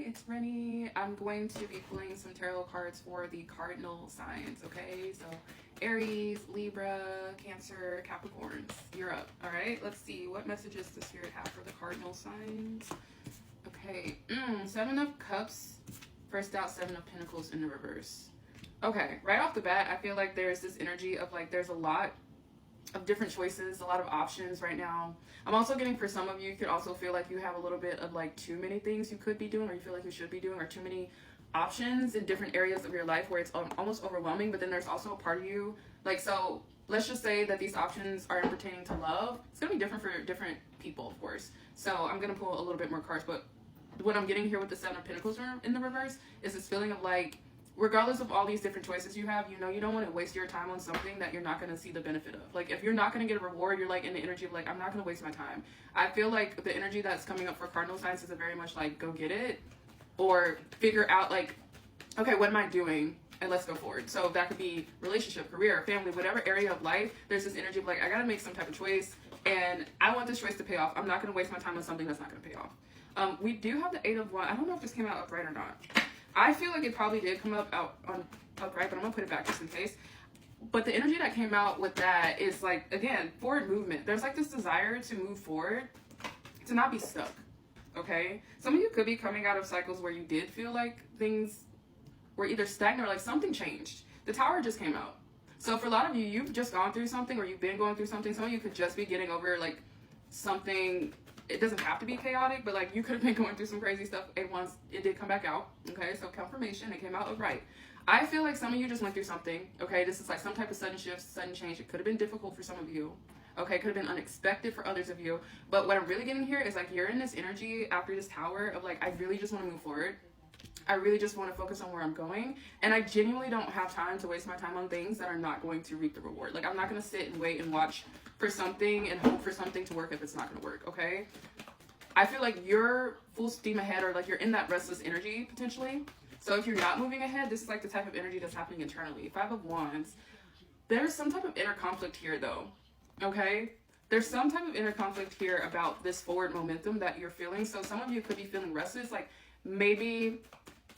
it's Rennie. I'm going to be pulling some tarot cards for the cardinal signs, okay? So Aries, Libra, Cancer, Capricorns, you're up, all right? Let's see, what messages does Spirit have for the cardinal signs? Okay, Seven of Cups, first out, Seven of Pentacles in the reverse. Okay, right off the bat, I feel like there's this energy of like there's a lot of different choices, a lot of options right now. I'm also getting, for some of you, you could also feel like you have a little bit of like too many things you could be doing, or you feel like you should be doing, or too many options in different areas of your life where it's almost overwhelming. But then there's also a part of you, like, so let's just say that these options are pertaining to love. It's gonna be different for different people, of course. So I'm gonna pull a little bit more cards, but what I'm getting here with the Seven of Pentacles in the reverse is this feeling of like, regardless of all these different choices you have, you know, you don't want to waste your time on something that you're not going to see the benefit of. Like, if you're not going to get a reward, you're like in the energy of like, I'm not going to waste my time. I feel like the energy that's coming up for cardinal signs is a very much like, go get it, or figure out like, okay, what am I doing? And let's go forward. So that could be relationship, career, family, whatever area of life. There's this energy of like, I got to make some type of choice, and I want this choice to pay off. I'm not going to waste my time on something that's not going to pay off. We do have the Eight of Wands. I don't know if this came out upright or not. I feel like it probably did come up upright, but I'm gonna put it back just in case. But the energy that came out with that is like, again, forward movement. There's like this desire to move forward, to not be stuck, okay? Some of you could be coming out of cycles where you did feel like things were either stagnant or like something changed. The Tower just came out. So for a lot of you, you've just gone through something, or you've been going through something. Some of you could just be getting over like something. It doesn't have to be chaotic, but like you could have been going through some crazy stuff, and once it did come back out, okay? So confirmation, it came out right. I feel like some of you just went through something, okay? This is like some type of sudden shift, sudden change. It could have been difficult for some of you, okay? Could have been unexpected for others of you. But what I'm really getting here is like you're in this energy after this Tower of like, I really just want to move forward. I really just want to focus on where I'm going. And I genuinely don't have time to waste my time on things that are not going to reap the reward. Like, I'm not going to sit and wait and watch for something and hope for something to work if it's not going to work, okay? I feel like you're full steam ahead, or like you're in that restless energy potentially. So if you're not moving ahead, this is like the type of energy that's happening internally. Five of Wands. There's some type of inner conflict here though, okay? There's some type of inner conflict here about this forward momentum that you're feeling. So some of you could be feeling restless, like maybe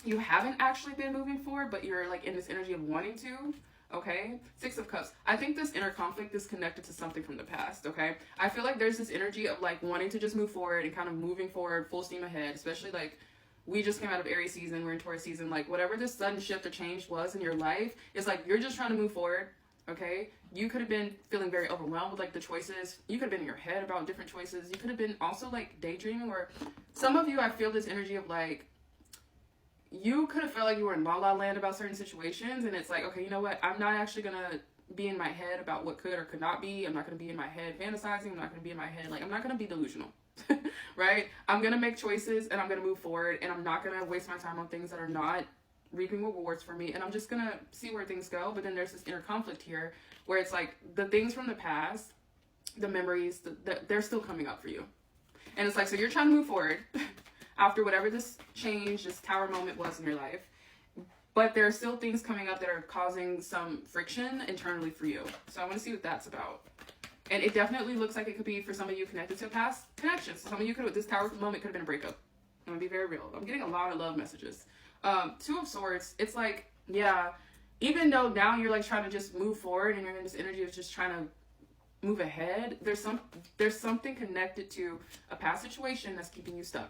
you haven't actually been moving forward, but you're like in this energy of wanting to, okay? Six of Cups. I think this inner conflict is connected to something from the past, okay? I feel like there's this energy of like wanting to just move forward and kind of moving forward full steam ahead, especially like we just came out of Aries season, we're in Taurus season, like whatever this sudden shift or change was in your life, it's like you're just trying to move forward, okay? You could have been feeling very overwhelmed with like the choices. You could have been in your head about different choices. You could have been also like daydreaming, or some of you, I feel this energy of like, you could have felt like you were in la la land about certain situations, and it's like, okay, you know what? I'm not actually gonna be in my head about what could or could not be. I'm not gonna be in my head fantasizing. I'm not gonna be in my head, like, I'm not gonna be delusional, right? I'm gonna make choices, and I'm gonna move forward, and I'm not gonna waste my time on things that are not reaping rewards for me, and I'm just gonna see where things go. But then there's this inner conflict here where it's like the things from the past, the memories, they're still coming up for you. And it's like, so you're trying to move forward after whatever this change, this Tower moment was in your life. But there are still things coming up that are causing some friction internally for you. So I want to see what that's about. And it definitely looks like it could be, for some of you, connected to past connections. Some of you could, this Tower moment could have been a breakup. I'm going to be very real. I'm getting a lot of love messages. Two of Swords, it's like, yeah, even though now you're like trying to just move forward and you're in this energy of just trying to move ahead, there's something connected to a past situation that's keeping you stuck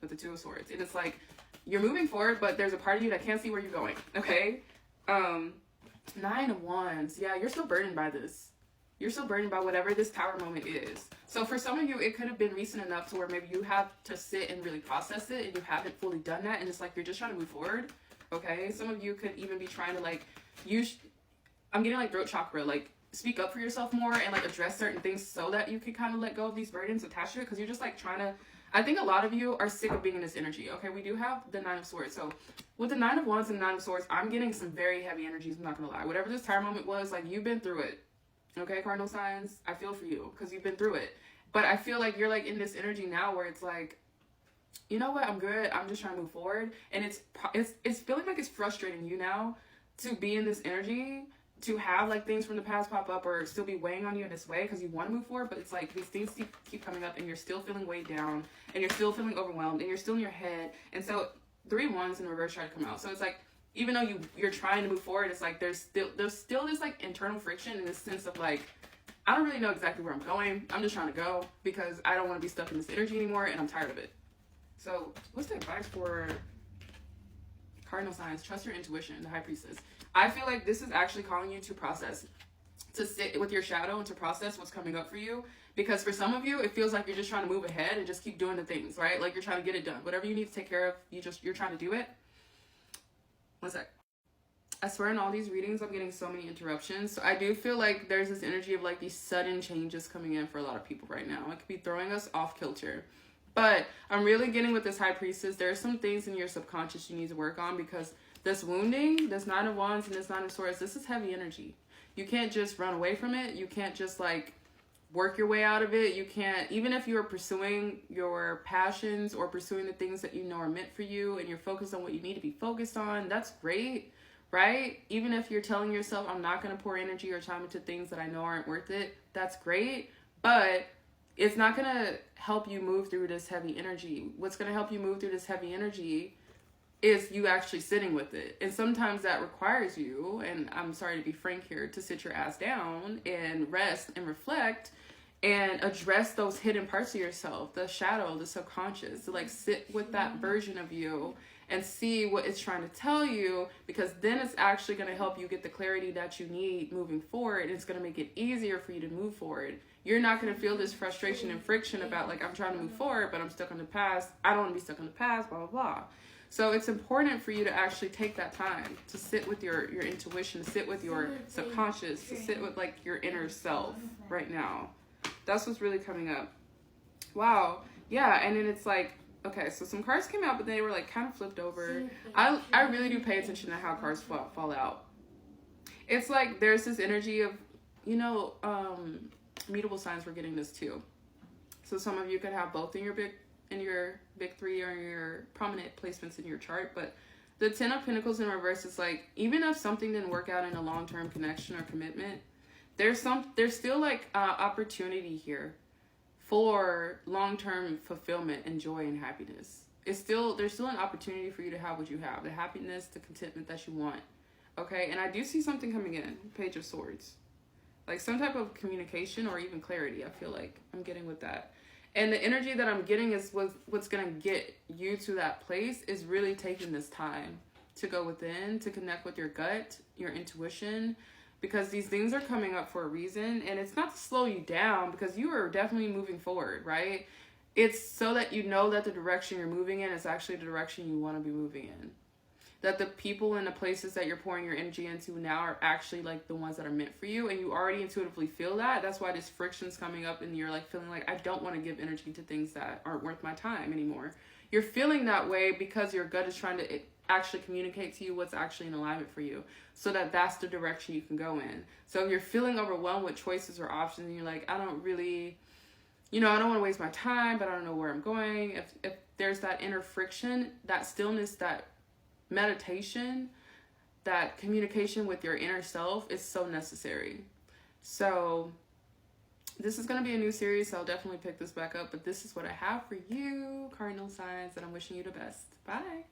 with the Two of Swords. And it's like you're moving forward, but there's a part of you that can't see where you're going, okay? Nine of Wands. Yeah, you're still burdened by this. You're still burdened by whatever this Tower moment is. So for some of you, it could have been recent enough to where maybe you have to sit and really process it, and you haven't fully done that, and it's like you're just trying to move forward, okay? Some of you could even be trying to like I'm getting like throat chakra, like speak up for yourself more and like address certain things so that you can kind of let go of these burdens attached to it, because you're just like trying to, I think a lot of you are sick of being in this energy, okay? We do have the Nine of Swords. So with the Nine of Wands and the Nine of Swords, I'm getting some very heavy energies, I'm not gonna lie. Whatever this Tower moment was, like, you've been through it, okay, cardinal signs? I feel for you because you've been through it. But I feel like you're like in this energy now where it's like, you know what, I'm good, I'm just trying to move forward. And it's feeling like it's frustrating you now to be in this energy to have like things from the past pop up or still be weighing on you in this way because you want to move forward, but it's like these things keep coming up and you're still feeling weighed down and you're still feeling overwhelmed and you're still in your head. And so 3 wands in reverse try to come out. So it's like, even though you're trying to move forward, it's like there's still this like internal friction in this sense of like, I don't really know exactly where I'm going. I'm just trying to go because I don't want to be stuck in this energy anymore and I'm tired of it. So what's the advice for cardinal signs? Trust your intuition, the High Priestess. I feel like this is actually calling you to process, to sit with your shadow and to process what's coming up for you. Because for some of you, it feels like you're just trying to move ahead and just keep doing the things, right? Like you're trying to get it done. Whatever you need to take care of, you're trying to do it. One sec. I swear in all these readings, I'm getting so many interruptions. So I do feel like there's this energy of like these sudden changes coming in for a lot of people right now. It could be throwing us off kilter. But I'm really getting with this High Priestess. There are some things in your subconscious you need to work on because this wounding, this 9 of Wands and this 9 of Swords, this is heavy energy. You can't just run away from it. You can't just like work your way out of it. You can't, even if you're pursuing your passions or pursuing the things that you know are meant for you and you're focused on what you need to be focused on, that's great, right? Even if you're telling yourself, I'm not going to pour energy or time into things that I know aren't worth it, that's great. But it's not going to help you move through this heavy energy. What's going to help you move through this heavy energy is you actually sitting with it. And sometimes that requires you, and I'm sorry to be frank here, to sit your ass down and rest and reflect and address those hidden parts of yourself, the shadow, the subconscious, to like sit with that version of you and see what it's trying to tell you, because then it's actually going to help you get the clarity that you need moving forward. And it's going to make it easier for you to move forward. You're not going to feel this frustration and friction about like, I'm trying to move forward, but I'm stuck in the past. I don't want to be stuck in the past, blah, blah, blah. So it's important for you to actually take that time to sit with your intuition, to sit with your subconscious, to sit with like your inner self right now. That's what's really coming up. Wow. Yeah. And then it's like, okay, so some cards came out, but they were like kind of flipped over. I really do pay attention to how cards fall out. It's like there's this energy of, you know, mutable signs. We're getting this too. So some of you could have both in your big 3 or your prominent placements in your chart. But the 10 of Pentacles in reverse is like, even if something didn't work out in a long-term connection or commitment, there's still like opportunity here for long-term fulfillment and joy and happiness. There's still an opportunity for you to have what you have, the happiness, the contentment that you want. Okay, and I do see something coming in, Page of Swords. Like some type of communication or even clarity, I feel like I'm getting with that. And the energy that I'm getting is what's going to get you to that place is really taking this time to go within, to connect with your gut, your intuition, because these things are coming up for a reason. And it's not to slow you down because you are definitely moving forward, right? It's so that you know that the direction you're moving in is actually the direction you want to be moving in. That the people and the places that you're pouring your energy into now are actually like the ones that are meant for you, and you already intuitively feel that. That's why this friction's coming up and you're like feeling like, I don't want to give energy to things that aren't worth my time anymore. You're feeling that way because your gut is trying to actually communicate to you what's actually in alignment for you, so that that's the direction you can go in. So if you're feeling overwhelmed with choices or options and you're like, I don't really, I don't want to waste my time, but I don't know where I'm going. If there's that inner friction, that stillness, that meditation, that communication with your inner self is so necessary. So this is going to be a new series, so I'll definitely pick this back up, but this is what I have for you, cardinal signs, and I'm wishing you the best. Bye.